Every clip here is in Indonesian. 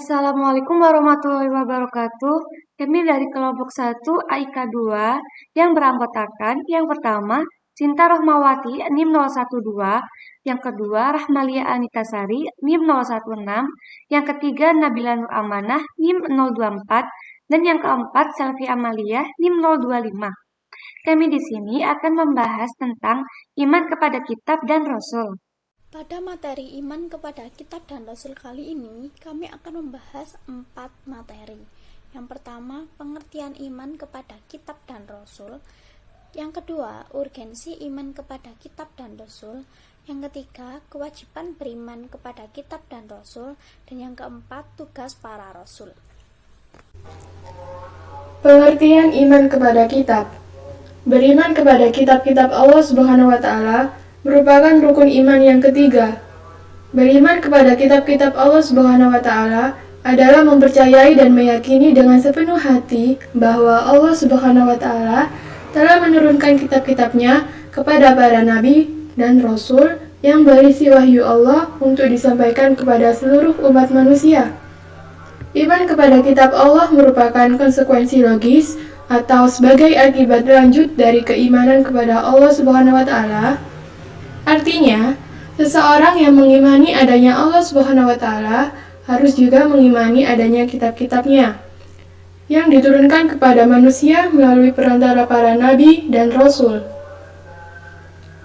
Assalamualaikum warahmatullahi wabarakatuh. Kami dari kelompok 1 AIK 2 yang beranggotakan yang pertama Cinta Rohmawati NIM 012, yang kedua Rahmalia Anitasari NIM 016, yang ketiga Nabila Nur Amanah NIM 024, dan yang keempat Selvi Amalia NIM 025. Kami di sini akan membahas tentang iman kepada kitab dan rasul. Pada materi iman kepada kitab dan rasul kali ini, kami akan membahas 4 materi. Yang pertama, pengertian iman kepada kitab dan rasul. Yang kedua, urgensi iman kepada kitab dan rasul. Yang ketiga, kewajiban beriman kepada kitab dan rasul. Dan yang keempat, tugas para rasul. Pengertian iman kepada kitab. Beriman kepada kitab-kitab Allah Subhanahu wa taala merupakan rukun iman yang ketiga. Beriman kepada kitab-kitab Allah Subhanahu wa taala adalah mempercayai dan meyakini dengan sepenuh hati bahwa Allah Subhanahu wa taala telah menurunkan kitab-kitabnya kepada para nabi dan rasul yang berisi wahyu Allah untuk disampaikan kepada seluruh umat manusia. Iman kepada kitab Allah merupakan konsekuensi logis atau sebagai akibat lanjut dari keimanan kepada Allah Subhanahu wa taala. Artinya, seseorang yang mengimani adanya Allah Subhanahu wa taala harus juga mengimani adanya kitab-kitabnya yang diturunkan kepada manusia melalui perantara para nabi dan rasul.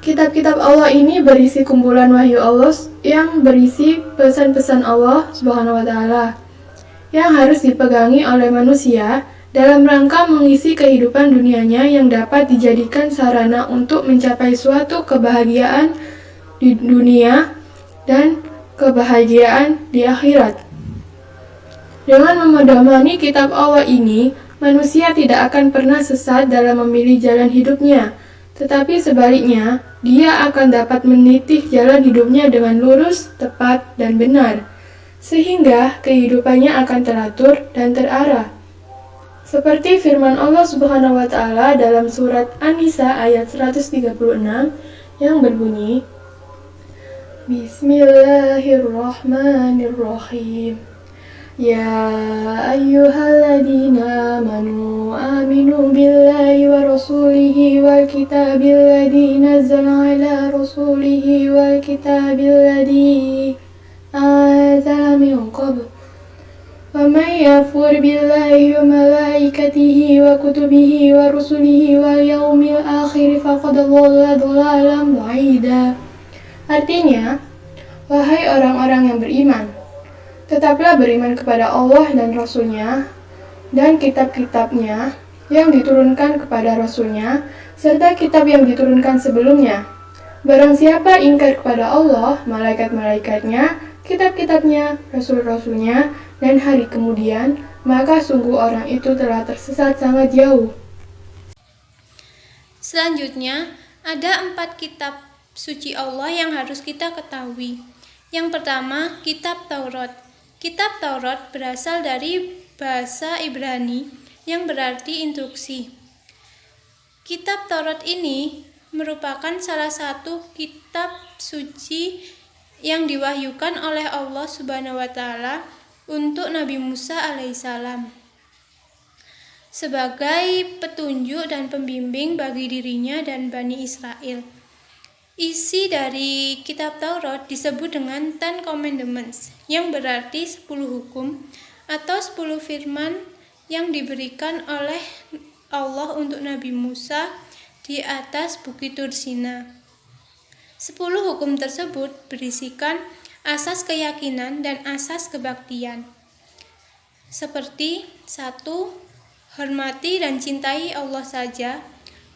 Kitab-kitab Allah ini berisi kumpulan wahyu Allah yang berisi pesan-pesan Allah Subhanahu wa taala yang harus dipegangi oleh manusia dalam rangka mengisi kehidupan dunianya yang dapat dijadikan sarana untuk mencapai suatu kebahagiaan di dunia dan kebahagiaan di akhirat. Dengan memedomani kitab Allah ini, manusia tidak akan pernah sesat dalam memilih jalan hidupnya, tetapi sebaliknya, dia akan dapat menitih jalan hidupnya dengan lurus, tepat, dan benar, sehingga kehidupannya akan teratur dan terarah. Seperti firman Allah Subhanahu wa taala dalam surat An-Nisa ayat 136 yang berbunyi, Bismillahirrahmanirrahim. Ya ayyuhalladzina amanu aminu billahi wa rasulihi wal kitabil ladzi nazzala ala rasulihi wal kitabil ladzi anzala min qabl. وَمَنْ يَكْفُرْ بِاللَّهِ وَمَلَائِكَتِهِ وَكُتُبِهِ وَرُسُلِهِ وَالْيَوْمِ الْآخِرِ فَقَدْ ضَلَّ ضَلَالًا بَعِيدًا. Artinya, wahai orang-orang yang beriman, tetaplah beriman kepada Allah dan Rasul-Nya dan kitab-kitabnya yang diturunkan kepada Rasul-Nya serta kitab yang diturunkan sebelumnya. Barang siapa ingkar kepada Allah, malaikat-malaikatnya, kitab-kitabnya, rasul-rasulnya, dan hari kemudian, maka sungguh orang itu telah tersesat sangat jauh. Selanjutnya, ada 4 kitab suci Allah yang harus kita ketahui. Yang pertama, kitab Taurat. Kitab Taurat berasal dari bahasa Ibrani yang berarti instruksi. Kitab Taurat ini merupakan salah satu kitab suci yang diwahyukan oleh Allah Subhanahu wa taala untuk Nabi Musa alaihissalam sebagai petunjuk dan pembimbing bagi dirinya dan Bani Israel. Isi dari kitab Taurat disebut dengan Ten Commandments yang berarti 10 hukum atau 10 firman yang diberikan oleh Allah untuk Nabi Musa di atas Bukit Tur Sina. 10 hukum tersebut berisikan asas keyakinan dan asas kebaktian. Seperti 1. Hormati dan cintai Allah saja.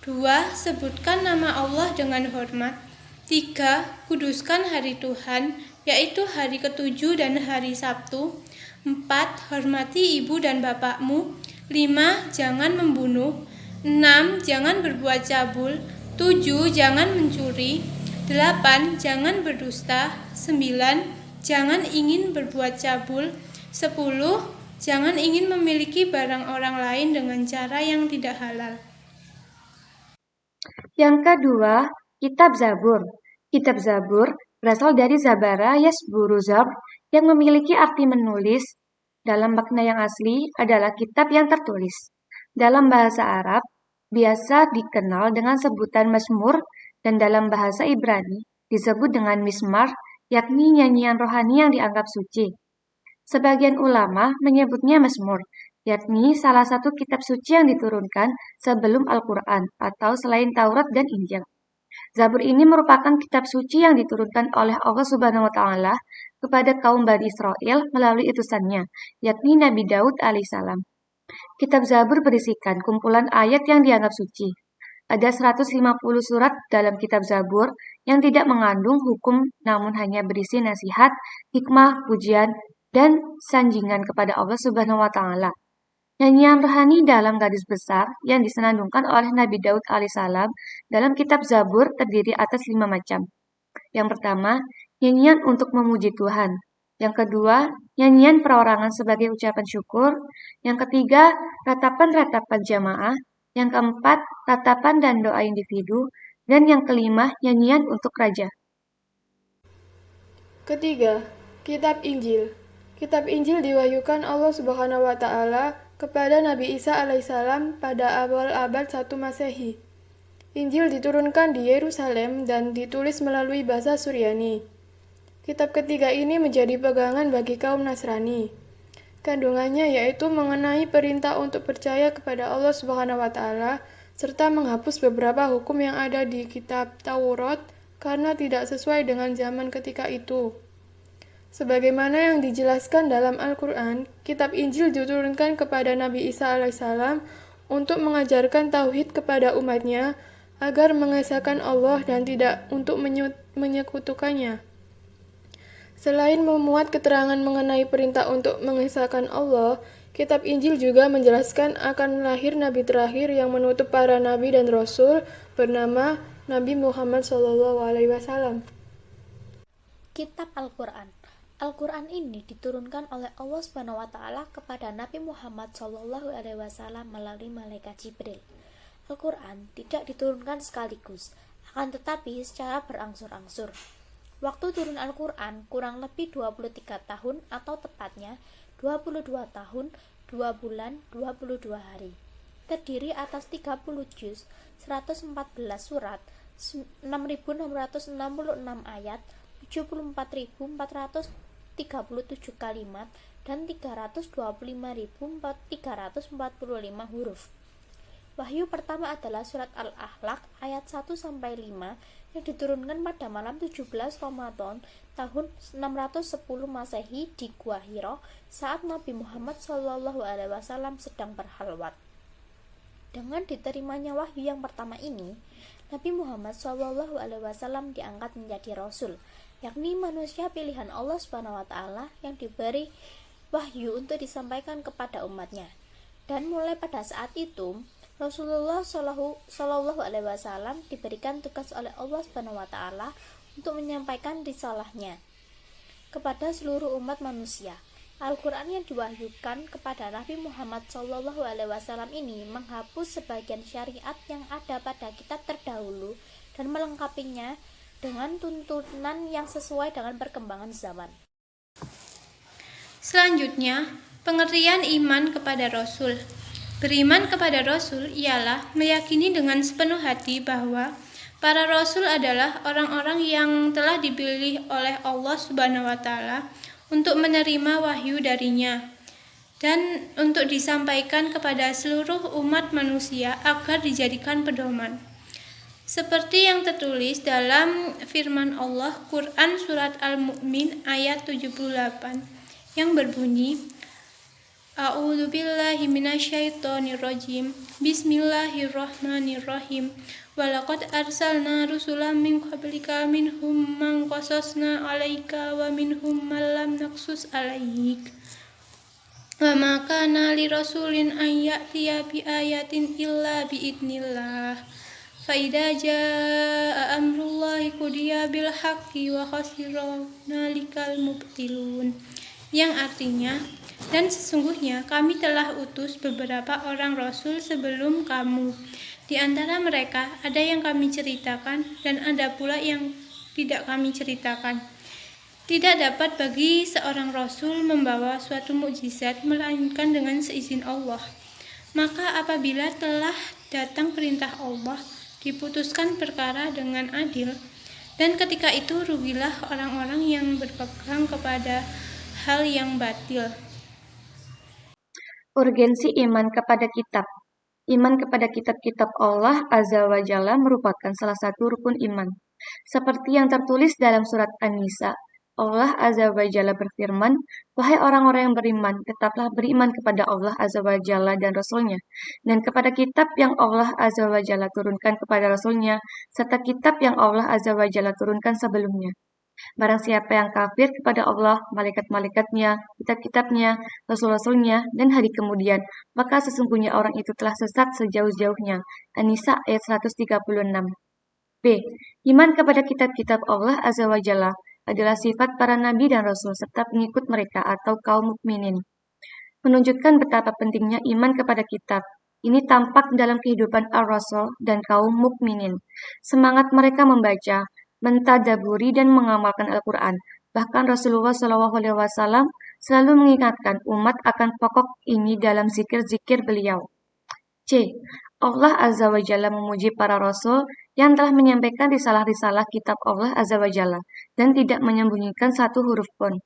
2. Sebutkan nama Allah dengan hormat. 3. Kuduskan hari Tuhan, yaitu hari ke-7 dan hari Sabtu. 4. Hormati ibu dan bapakmu. 5. Jangan membunuh. 6. Jangan berbuat cabul. 7. Jangan mencuri. 8. Jangan berdusta. 9. Jangan ingin berbuat cabul. 10. Jangan ingin memiliki barang orang lain dengan cara yang tidak halal. Yang kedua, kitab Zabur. Kitab Zabur berasal dari Zabara Yasburu Zabr yang memiliki arti menulis, dalam makna yang asli adalah kitab yang tertulis. Dalam bahasa Arab, biasa dikenal dengan sebutan Mazmur dan dalam bahasa Ibrani disebut dengan Mizmar, yakni nyanyian rohani yang dianggap suci. Sebagian ulama menyebutnya Mazmur, yakni salah satu kitab suci yang diturunkan sebelum Al-Quran atau selain Taurat dan Injil. Zabur ini merupakan kitab suci yang diturunkan oleh Allah Subhanahu wa Ta'ala kepada kaum Bani Israel melalui utusannya, yakni Nabi Daud alaihissalam. Kitab Zabur berisikan kumpulan ayat yang dianggap suci. Ada 150 surat dalam kitab Zabur yang tidak mengandung hukum namun hanya berisi nasihat, hikmah, pujian, dan sanjungan kepada Allah Subhanahu wa Ta'ala. Nyanyian rohani dalam garis besar yang disenandungkan oleh Nabi Daud alaihissalam dalam kitab Zabur terdiri atas 5 macam. Yang pertama, nyanyian untuk memuji Tuhan. Yang kedua, nyanyian perorangan sebagai ucapan syukur. Yang ketiga, ratapan-ratapan jamaah. Yang keempat, ratapan dan doa individu. Dan yang kelima, nyanyian untuk raja. Ketiga, Kitab Injil. Kitab Injil diwahyukan Allah Subhanahu wa Ta'ala kepada Nabi Isa alaihissalam pada awal abad 1 Masehi. Injil diturunkan di Yerusalem dan ditulis melalui bahasa Suryani. Kitab ketiga ini menjadi pegangan bagi kaum Nasrani. Kandungannya yaitu mengenai perintah untuk percaya kepada Allah Subhanahu wa Ta'ala serta menghapus beberapa hukum yang ada di kitab Taurat karena tidak sesuai dengan zaman ketika itu. Sebagaimana yang dijelaskan dalam Al-Quran, kitab Injil diturunkan kepada Nabi Isa alaihissalam untuk mengajarkan tauhid kepada umatnya agar mengesahkan Allah dan tidak untuk menyekutukannya. Selain memuat keterangan mengenai perintah untuk mengesahkan Allah, kitab Injil juga menjelaskan akan lahir Nabi terakhir yang menutup para Nabi dan Rasul bernama Nabi Muhammad SAW. Kitab Al-Quran. Al-Quran ini diturunkan oleh Allah Subhanahu wa Ta'ala kepada Nabi Muhammad SAW melalui malaikat Jibril. Al-Quran tidak diturunkan sekaligus, akan tetapi secara berangsur-angsur. Waktu turun Al-Quran kurang lebih 23 tahun atau tepatnya 22 tahun, 2 bulan, 22 hari. Terdiri atas 30 juz, 114 surat, 6.666 ayat, 74.437 kalimat, dan 325.345 huruf. Wahyu pertama adalah surat Al-Ahlaq ayat 1-5 yang diturunkan pada malam 17 Ramadan tahun 610 Masehi di Gua Hira saat Nabi Muhammad SAW sedang berhalwat. Dengan diterimanya wahyu yang pertama ini, Nabi Muhammad SAW diangkat menjadi Rasul, yakni manusia pilihan Allah Subhanahu wa Ta'ala yang diberi wahyu untuk disampaikan kepada umatnya. Dan mulai pada saat itu, Rasulullah SAW diberikan tugas oleh Allah Subhanahu wa Ta'ala untuk menyampaikan risalahnya kepada seluruh umat manusia. Al-Quran yang diwahyukan kepada Nabi Muhammad SAW ini menghapus sebagian syariat yang ada pada kitab terdahulu dan melengkapinya dengan tuntunan yang sesuai dengan perkembangan zaman. Selanjutnya, pengertian iman kepada Rasul. Beriman kepada Rasul ialah meyakini dengan sepenuh hati bahwa para Rasul adalah orang-orang yang telah dipilih oleh Allah Subhanahu wa Ta'ala untuk menerima wahyu darinya dan untuk disampaikan kepada seluruh umat manusia agar dijadikan pedoman. Seperti yang tertulis dalam firman Allah Quran Surat Al-Mu'min ayat 78 yang berbunyi, A'udzu billahi minasyaitonir rajim. Bismillahirrahmanirrahim. Walaqad arsalna rusulan min qablika minhum man qasasna 'alaika wa minhum man lam naqsus 'alaik. Wa ma kana li rasulin an ya'tiya bi ayatin illa bi idznillah. Fa idza jaa amrullahi qudiya bil haqqi wa khasira nalikal mubtilun. Yang artinya, dan sesungguhnya kami telah utus beberapa orang rasul sebelum kamu. Di antara mereka ada yang kami ceritakan dan ada pula yang tidak kami ceritakan. Tidak dapat bagi seorang rasul membawa suatu mukjizat melainkan dengan seizin Allah. Maka apabila telah datang perintah Allah, diputuskan perkara dengan adil, dan ketika itu rugilah orang-orang yang berpegang kepada hal yang batil. Urgensi iman kepada kitab. Iman kepada kitab-kitab Allah Azza wa Jalla merupakan salah satu rukun iman. Seperti yang tertulis dalam surat An-Nisa, Allah Azza wa Jalla berfirman, "Wahai orang-orang yang beriman, tetaplah beriman kepada Allah Azza wa Jalla dan Rasul-Nya, dan kepada kitab yang Allah Azza wa Jalla turunkan kepada Rasul-Nya, serta kitab yang Allah Azza wa Jalla turunkan sebelumnya. Barang siapa yang kafir kepada Allah, malaikat-malaikatnya, kitab-kitabnya, rasul-rasulnya, dan hari kemudian, maka sesungguhnya orang itu telah sesat sejauh-jauhnya." An-Nisa ayat 136. B. Iman kepada kitab-kitab Allah Azza wa Jalla adalah sifat para nabi dan rasul serta pengikut mereka atau kaum mukminin. Menunjukkan betapa pentingnya iman kepada kitab. Ini tampak dalam kehidupan ar-rasul dan kaum mukminin. Semangat mereka membaca, mentadaburi dan mengamalkan Al-Quran. Bahkan Rasulullah SAW selalu mengingatkan umat akan pokok ini dalam zikir-zikir beliau. C. Allah Azza wa Jalla memuji para rasul yang telah menyampaikan risalah-risalah kitab Allah Azza wa Jalla dan tidak menyembunyikan satu huruf pun.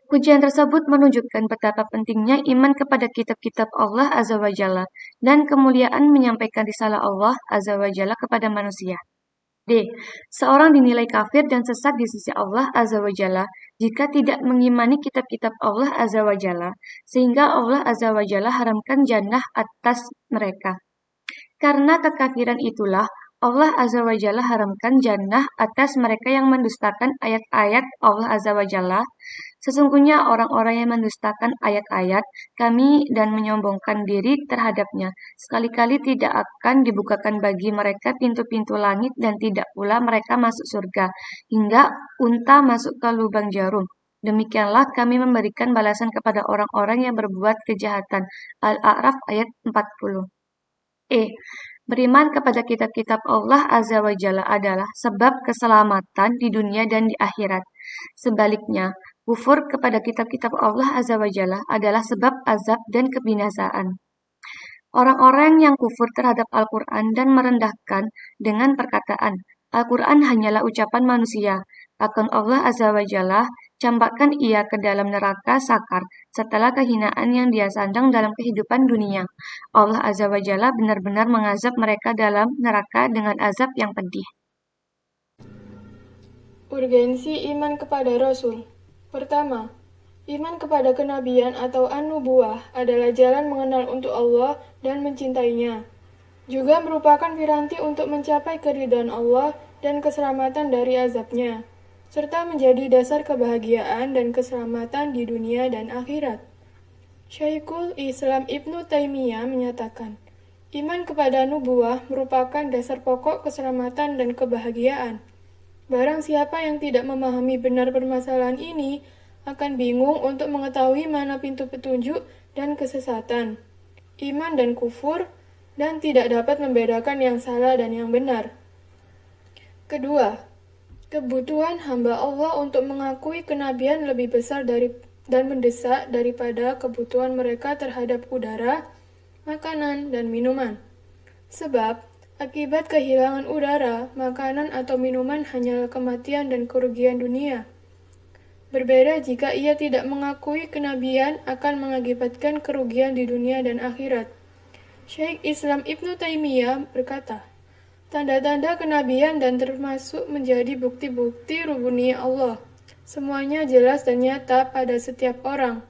Pujian tersebut menunjukkan betapa pentingnya iman kepada kitab-kitab Allah Azza wa Jalla dan kemuliaan menyampaikan risalah Allah Azza wa Jalla kepada manusia. D. Seorang dinilai kafir dan sesat di sisi Allah Azza wa Jalla jika tidak mengimani kitab-kitab Allah Azza wa Jalla, sehingga Allah Azza wa Jalla haramkan jannah atas mereka. Karena kekafiran itulah Allah Azza wa Jalla haramkan jannah atas mereka yang mendustakan ayat-ayat Allah Azza wa Jalla. Sesungguhnya orang-orang yang mendustakan ayat-ayat kami dan menyombongkan diri terhadapnya, sekali-kali tidak akan dibukakan bagi mereka pintu-pintu langit dan tidak pula mereka masuk surga, hingga unta masuk ke lubang jarum. Demikianlah kami memberikan balasan kepada orang-orang yang berbuat kejahatan. Al-A'raf ayat 40. E. Beriman kepada kitab-kitab Allah Azza wa Jalla adalah sebab keselamatan di dunia dan di akhirat. Sebaliknya, kufur kepada kitab-kitab Allah Azza wa Jalla adalah sebab azab dan kebinasaan. Orang-orang yang kufur terhadap Al-Quran dan merendahkan dengan perkataan, Al-Quran hanyalah ucapan manusia, akan Allah Azza wa Jalla campakkan ia ke dalam neraka sakar setelah kehinaan yang dia sandang dalam kehidupan dunia. Allah Azza wa Jalla benar-benar mengazab mereka dalam neraka dengan azab yang pedih. Urgensi iman kepada Rasul. Pertama, iman kepada kenabian atau an-nubuwah adalah jalan mengenal untuk Allah dan mencintainya. Juga merupakan piranti untuk mencapai keridhaan Allah dan keselamatan dari azabnya, serta menjadi dasar kebahagiaan dan keselamatan di dunia dan akhirat. Syekhul Islam Ibnu Taimiyah menyatakan, iman kepada nubuwah merupakan dasar pokok keselamatan dan kebahagiaan. Barang siapa yang tidak memahami benar permasalahan ini akan bingung untuk mengetahui mana pintu petunjuk dan kesesatan, iman dan kufur, dan tidak dapat membedakan yang salah dan yang benar. Kedua, kebutuhan hamba Allah untuk mengakui kenabian lebih besar dan mendesak daripada kebutuhan mereka terhadap udara, makanan, dan minuman. Sebab, akibat kehilangan udara, makanan, atau minuman hanyalah kematian dan kerugian dunia. Berbeda jika ia tidak mengakui kenabian akan mengakibatkan kerugian di dunia dan akhirat. Syekh Islam Ibnu Taimiyah berkata, tanda-tanda kenabian dan termasuk menjadi bukti-bukti rububiyah Allah. Semuanya jelas dan nyata pada setiap orang,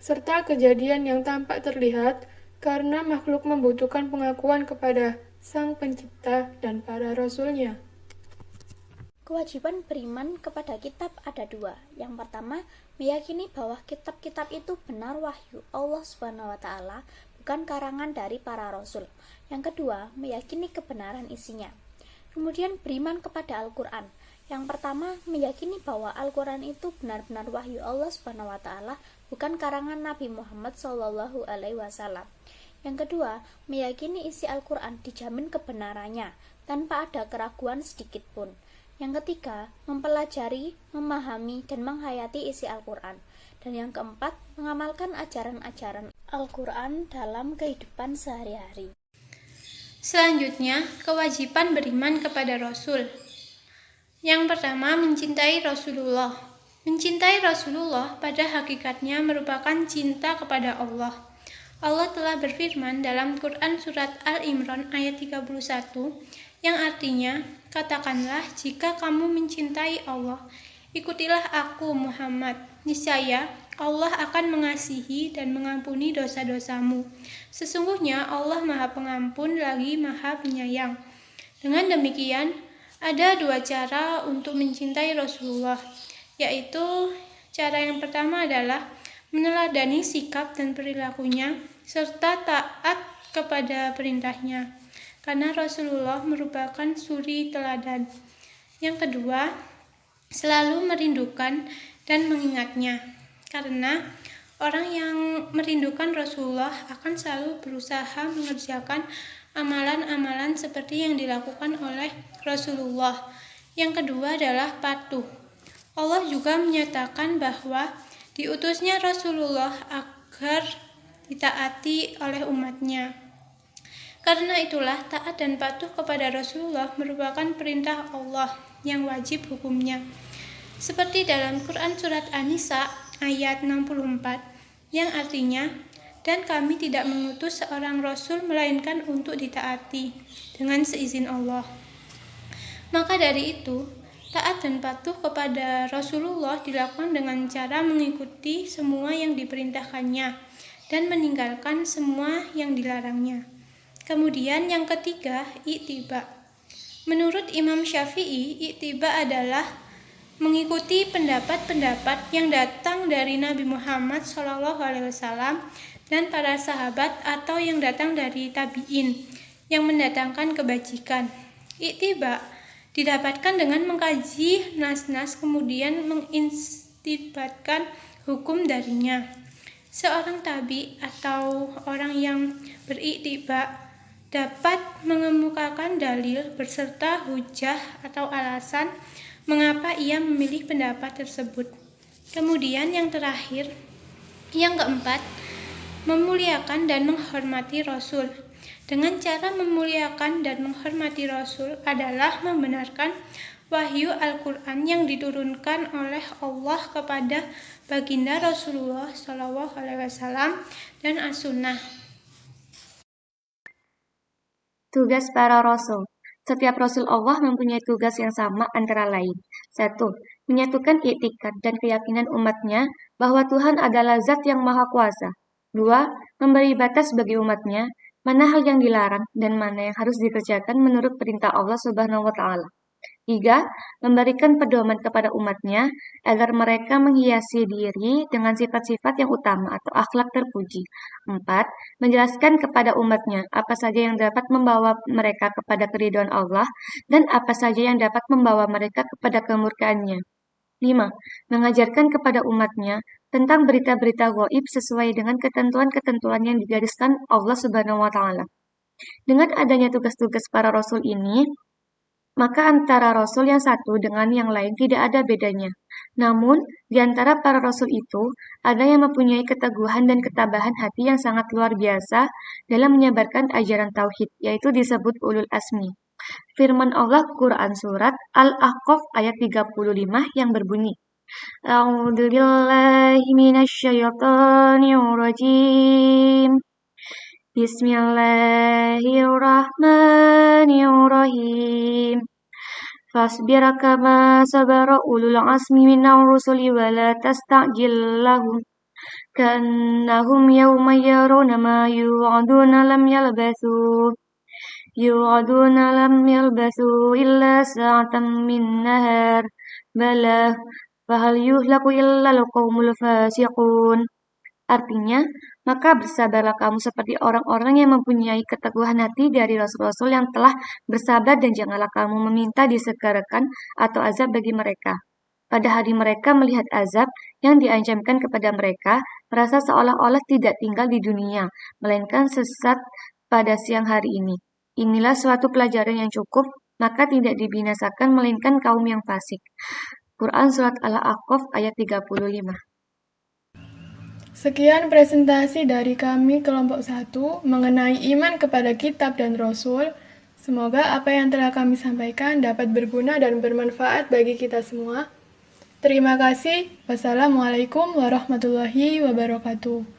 serta kejadian yang tampak terlihat karena makhluk membutuhkan pengakuan kepada Sang Pencipta dan para Rasul-Nya. Kewajiban beriman kepada kitab ada dua. Yang pertama, meyakini bahwa kitab-kitab itu benar wahyu Allah Subhanahu wa Ta'ala, bukan karangan dari para rasul. Yang kedua, meyakini kebenaran isinya. Kemudian beriman kepada Al-Quran. Yang pertama, meyakini bahwa Al-Quran itu benar-benar wahyu Allah Subhanahu wa Ta'ala, bukan karangan Nabi Muhammad SAW. Yang kedua, meyakini isi Al-Quran dijamin kebenarannya tanpa ada keraguan sedikit pun. Yang ketiga, mempelajari, memahami, dan menghayati isi Al-Quran. Dan yang keempat, mengamalkan ajaran-ajaran Al-Quran dalam kehidupan sehari-hari. Selanjutnya, kewajiban beriman kepada Rasul. Yang pertama, mencintai Rasulullah. Mencintai Rasulullah pada hakikatnya merupakan cinta kepada Allah. Allah telah berfirman dalam Quran Surat Al-Imran ayat 31, yang artinya, katakanlah jika kamu mencintai Allah, ikutilah aku Muhammad, niscaya Allah akan mengasihi dan mengampuni dosa-dosamu. Sesungguhnya Allah Maha Pengampun lagi Maha Penyayang. Dengan demikian, ada dua cara untuk mencintai Rasulullah, yaitu cara yang pertama adalah meneladani sikap dan perilakunya, serta taat kepada perintahnya, karena Rasulullah merupakan suri teladan. Yang kedua, selalu merindukan dan mengingatnya, karena orang yang merindukan Rasulullah akan selalu berusaha mengerjakan amalan-amalan seperti yang dilakukan oleh Rasulullah. Yang kedua adalah patuh. Allah juga menyatakan bahwa diutusnya Rasulullah agar ditaati oleh umatnya. Karena itulah taat dan patuh kepada Rasulullah merupakan perintah Allah yang wajib hukumnya. Seperti dalam Quran Surat An-Nisa ayat 64 yang artinya, dan kami tidak mengutus seorang Rasul melainkan untuk ditaati dengan seizin Allah. Maka dari itu, taat dan patuh kepada Rasulullah dilakukan dengan cara mengikuti semua yang diperintahkannya dan meninggalkan semua yang dilarangnya. Kemudian yang ketiga, i'tiba. Menurut Imam Syafi'i, i'tiba adalah mengikuti pendapat-pendapat yang datang dari Nabi Muhammad SAW dan para sahabat atau yang datang dari tabi'in yang mendatangkan kebajikan. I'tiba didapatkan dengan mengkaji nas-nas kemudian mengistinbatkan hukum darinya. Seorang tabi atau orang yang beriktiba dapat mengemukakan dalil beserta hujah atau alasan mengapa ia memilih pendapat tersebut. Kemudian yang terakhir, yang keempat, memuliakan dan menghormati Rasul. Dengan cara memuliakan dan menghormati Rasul adalah membenarkan wahyu Al-Quran yang diturunkan oleh Allah kepada baginda Rasulullah SAW dan As-Sunnah. Tugas para Rasul. Setiap Rasul Allah mempunyai tugas yang sama antara lain. 1. Menyatukan i'tikad dan keyakinan umatnya bahwa Tuhan adalah zat yang maha kuasa. 2. Memberi batas bagi umatnya, mana hal yang dilarang dan mana yang harus dikerjakan menurut perintah Allah Subhanahu wa Ta'ala. 3. Memberikan pedoman kepada umatnya agar mereka menghiasi diri dengan sifat-sifat yang utama atau akhlak terpuji. 4. Menjelaskan kepada umatnya apa saja yang dapat membawa mereka kepada keridhaan Allah dan apa saja yang dapat membawa mereka kepada kemurkaannya. 5. Mengajarkan kepada umatnya tentang berita-berita gaib sesuai dengan ketentuan-ketentuan yang digariskan Allah Subhanahu wa Ta'ala. Dengan adanya tugas-tugas para rasul ini, maka antara rasul yang satu dengan yang lain tidak ada bedanya. Namun, di antara para rasul itu, ada yang mempunyai keteguhan dan ketabahan hati yang sangat luar biasa dalam menyebarkan ajaran tauhid, yaitu disebut ulul asmi. Firman Allah Quran Surat Al-Ahqaf ayat 35 yang berbunyi, A'udzubillahi minasyaitonirrajim. Bismillahirrahmanirrahim. Fasbir kama sabara ulul asmi minar rusuli wa la tasta'jil lahum ka'annahum yawma yarawna ma yu'aduna lam yalbathu illa sa'atan min nahar balagh fahal yuhlaku illa al-qawmul fasiqun. Artinya, maka bersabarlah kamu seperti orang-orang yang mempunyai keteguhan hati dari rasul-rasul yang telah bersabar dan janganlah kamu meminta disegerakan atau azab bagi mereka. Pada hari mereka melihat azab yang diancamkan kepada mereka, merasa seolah-olah tidak tinggal di dunia, melainkan sesat pada siang hari ini. Inilah suatu pelajaran yang cukup maka tidak dibinasakan melainkan kaum yang fasik. Quran Surat Al-A'qaf ayat 35. Sekian presentasi dari kami kelompok 1 mengenai iman kepada kitab dan rasul. Semoga apa yang telah kami sampaikan dapat berguna dan bermanfaat bagi kita semua. Terima kasih. Wassalamualaikum warahmatullahi wabarakatuh.